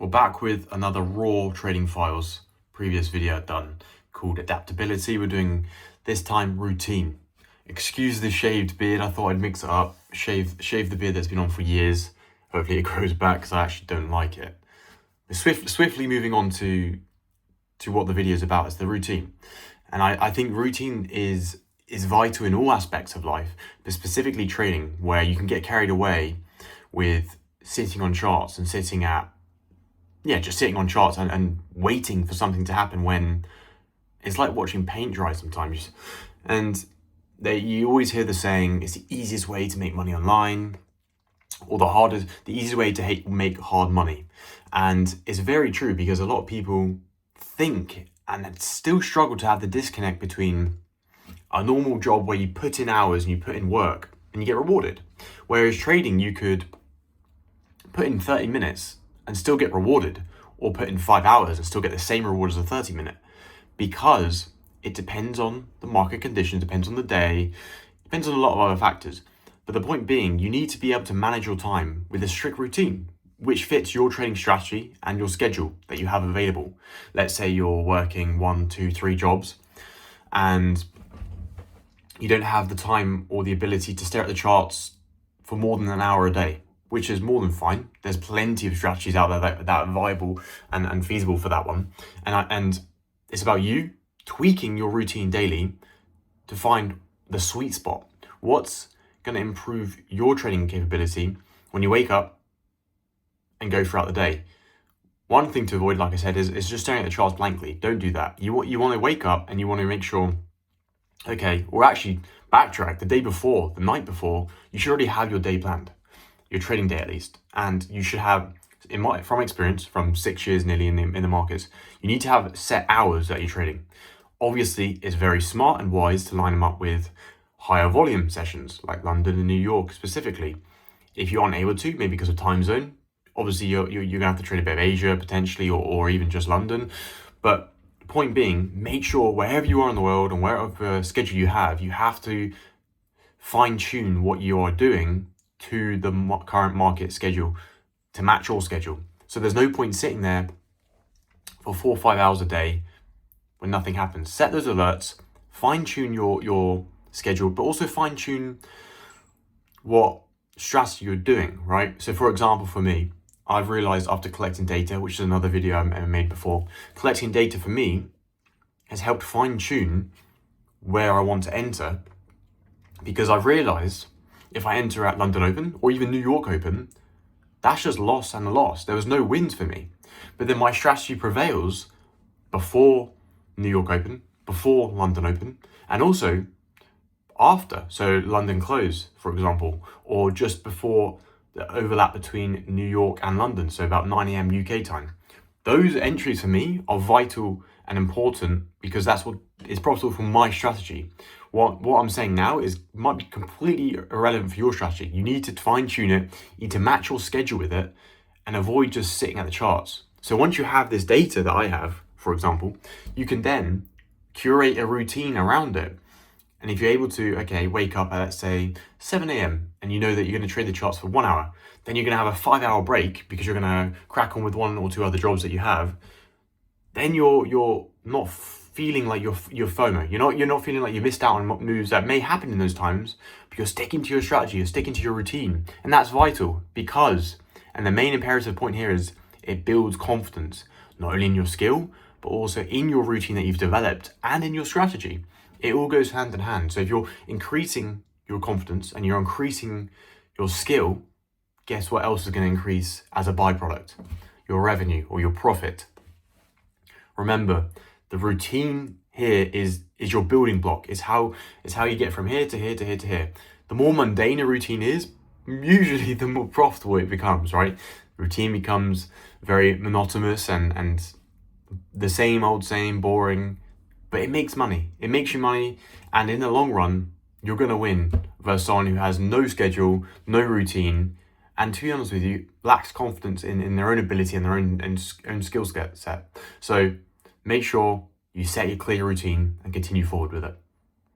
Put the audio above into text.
We're back with another raw trading files previous video I've done called adaptability. We're doing this time routine. Excuse the shaved beard, I thought I'd mix it up. Shave the beard that's been on for years. Hopefully it grows back because I actually don't like it. Swiftly moving on to what the video is about, is the routine. And I think routine is vital in all aspects of life, but specifically trading, where you can get carried away with sitting on charts and just sitting on charts and waiting for something to happen, when it's like watching paint dry sometimes. And you always hear the saying, it's the easiest way to make money online, or the easiest way to make hard money. And it's very true, because a lot of people think and still struggle to have the disconnect between a normal job where you put in hours and you put in work and you get rewarded. Whereas trading, you could put in 30 minutes and still get rewarded, or put in 5 hours and still get the same reward as a 30-minute, because it depends on the market conditions, depends on the day, depends on a lot of other factors. But the point being, you need to be able to manage your time with a strict routine, which fits your trading strategy and your schedule that you have available. Let's say you're working 1, 2, 3 jobs, and you don't have the time or the ability to stare at the charts for more than an hour a day, which is more than fine. There's plenty of strategies out there that are viable and feasible for that one. And it's about you tweaking your routine daily to find the sweet spot. What's going to improve your trading capability when you wake up and go throughout the day? One thing to avoid, like I said, is just staring at the charts blankly. Don't do that. You want to wake up and you want to make sure, okay, or actually backtrack the day before, the night before, you should already have your day planned, your trading day at least. And you should have, from experience, from 6 years nearly in the markets, you need to have set hours that you're trading. Obviously, it's very smart and wise to line them up with higher volume sessions, like London and New York specifically. If you aren't able to, maybe because of time zone, obviously you're gonna have to trade a bit of Asia potentially, or even just London. But point being, make sure wherever you are in the world and wherever schedule you have to fine tune what you are doing to the current market schedule to match your schedule. So there's no point sitting there for 4 or 5 hours a day when nothing happens. Set those alerts, fine tune your schedule, but also fine tune what strategy you're doing, right? So for example, for me, I've realized after collecting data, which is another video I made before, collecting data for me has helped fine tune where I want to enter, because I've realized if I enter at London Open or even New York Open, that's just loss and loss. There was no wins for me. But then my strategy prevails before New York Open, before London Open, and also after. So London close, for example, or just before the overlap between New York and London, so about 9 a.m. UK time. Those entries for me are vital and important, because that's what is profitable for my strategy. What I'm saying now might be completely irrelevant for your strategy. You need to fine tune it, you need to match your schedule with it, and avoid just sitting at the charts. So once you have this data that I have, for example, you can then curate a routine around it. And if you're able to, wake up at, let's say, 7 a.m. and you know that you're going to trade the charts for 1 hour, then you're going to have a 5-hour break because you're going to crack on with 1 or 2 other jobs that you have. Then you're not feeling like you're FOMO. You're not feeling like you missed out on moves that may happen in those times, but you're sticking to your strategy, you're sticking to your routine. And that's vital, because, and the main imperative point here is, it builds confidence, not only in your skill, but also in your routine that you've developed and in your strategy. It all goes hand in hand. So if you're increasing your confidence and you're increasing your skill, guess what else is going to increase as a byproduct? Your revenue or your profit. Remember, the routine here is your building block. It's how you get from here to here to here to here. The more mundane a routine is, usually the more profitable it becomes, right? Routine becomes very monotonous and the same old same, boring, but it makes money. It makes you money, and in the long run, you're going to win versus someone who has no schedule, no routine, and to be honest with you, lacks confidence in their own ability and their own skill set. So make sure you set your clear routine and continue forward with it.